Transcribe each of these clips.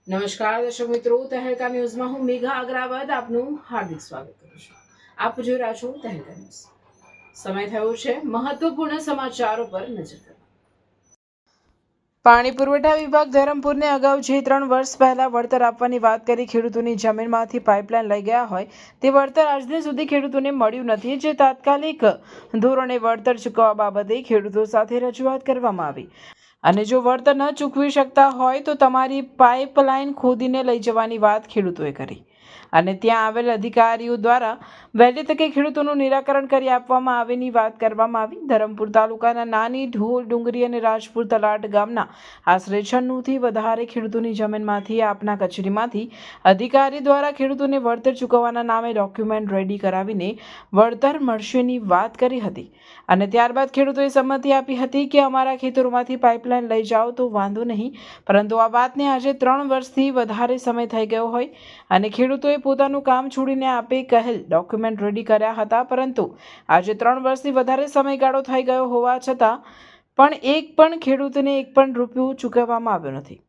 નમસ્કાર દર્શક મિત્રો, તહેલકા ન્યૂઝમાં હું મેઘા અગ્રવાલ આપનું હાર્દિક સ્વાગત કરું છું. આપ જોઈ રહ્યા છો તહેલકા ન્યૂઝ. સમય થયો છે મહત્વપૂર્ણ સમાચારો પર નજર કરવા. પાણી પુરવઠા વિભાગ ધરમપુરને અગાઉ જે 3 વર્ષ પહેલા વળતર આપવાની વાત કરી ખેડૂતોની જમીનમાંથી પાઇપલાઇન લઈ ગયા હોય તે વળતર આજ દિન સુધી ખેડૂતોને મળ્યું નથી, જે તાત્કાલિક ધોરણે વળતર ચૂકવવા બાબતે ખેડૂતો સાથે રજૂઆત કરવામાં આવી અને જો વળતર ન ચૂકવી શકતા હોય તો તમારી પાઇપલાઇન ખોદીને લઈ જવાની વાત ખેડૂતોએ કરી અને ત્યાં આવેલ અધિકારીઓ દ્વારા વહેલી તકે ખેડૂતોનું નિરાકરણ કરી આપવામાં આવેની વાત કરવામાં આવી. ધરમપુર તાલુકાના નાની ઢોર ડુંગરી અને રાજપુર તલાટ ગામના આશરે 96થી વધારે ખેડૂતોની જમીનમાંથી આપના કચેરીમાંથી અધિકારી દ્વારા ખેડૂતોને વળતર ચૂકવવાના નામે ડોક્યુમેન્ટ રેડી કરાવીને વળતર મળશેની વાત કરી હતી અને ત્યારબાદ ખેડૂતોએ સંમતિ આપી હતી કે અમારા ખેતરોમાંથી પાઇપલાઇન લઈ જાઓ તો વાંધો નહીં, પરંતુ આ વાતને આજે 3 વર્ષથી વધારે સમય થઈ ગયો હોય અને ખેડૂતોએ પોતાનું કામ છોડીને આપે કહેલ ડોક્યુમેન્ટ રેડી કર્યા હતા, પરંતુ આજે 3 વર્ષથી વધારે સમયગાળો થઈ ગયો હોવા છતાં પણ એક પણ ખેડૂતને એક પણ રૂપિયો ચૂકવવામાં આવ્યો નથી.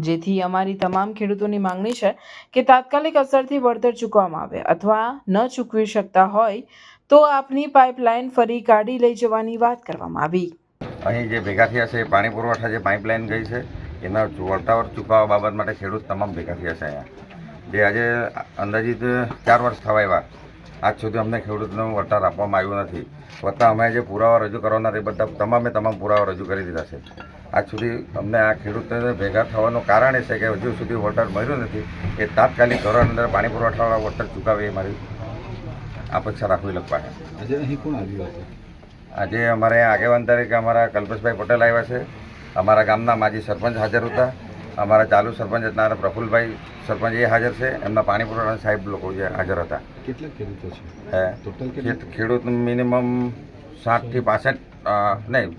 જેથી અમારી તમામ ખેડૂતોની માંગણી છે કે તાત્કાલિક અસરથી વળતર ચૂકવવામાં આવે અથવા ન ચૂકવી શકતા હોય તો આપની પાઇપલાઇન ફરી કાઢી લઈ જવાની વાત કરવામાં આવી. અહીં જે ભેગા થયા છે પાણી પુરવઠા જે પાઇપલાઇન ગઈ છે એના વળતર ચૂકવવા બાબત માટે ખેડૂત તમામ ભેગા થયા છે અહીંયા, જે આજે અંદાજિત 4 વર્ષ થવા આવ્યા, આજ સુધી અમને ખેડૂતનું વળતર આપવામાં આવ્યું નથી. વત્તા અમે જે પુરાવા રજૂ કરવાના તે બધા તમામ પુરાવા રજૂ કરી દીધા છે. આજ સુધી અમને આ ખેડૂતોને ભેગા થવાનું કારણ એ છે કે હજુ સુધી વળતર મળ્યું નથી. એ તાત્કાલિક ધોરણ અંદર પાણી પુરવઠાવાળા વળતર ચૂકવે એ મારી અપેક્ષા રાખવી લગવા છે. આજે અહીં કોણ આવ્યું હતું? આજે અમારે આગેવાન તરીકે અમારા કલ્પેશભાઈ પટેલ આવ્યા છે, અમારા ગામના માજી સરપંચ હાજર હતા, અમારા ચાલુ સરપંચ હતા પ્રફુલભાઈ સરપંચ એ હાજર છે, એમના પાણી પુરવઠા સાહેબ લોકો જે હાજર હતા. કેટલા ખેડૂતો છે? ટોટલ ખેડૂત મિનિમમ 60 થી 65 નહીં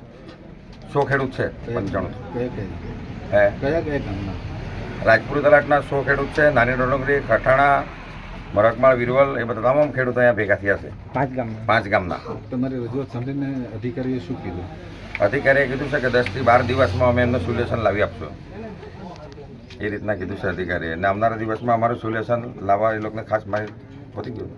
100 ખેડૂત છે. 95 કયા ગામના? રાજપુર તલાટના 100 ખેડૂત છે, નાની ડોંગરી, ખટાણા, મરકમાળ, વિરવલ એ બધા તમામ ખેડૂતો અહીંયા ભેગા થયા છે. 5 ગામના. તમારી રજૂઆત સાંભળીને અધિકારીએ શું કીધું? અધિકારીએ કીધું છે કે 10 થી 12 દિવસમાં અમે એમનું સોલ્યુશન લાવી આપશું, એ રીતના કીધું છે અધિકારીએ. અને આવનારા દિવસમાં અમારું સોલ્યુશન લાવવા એ લોકોને ખાસ માહિતી પહોંચી ગયું.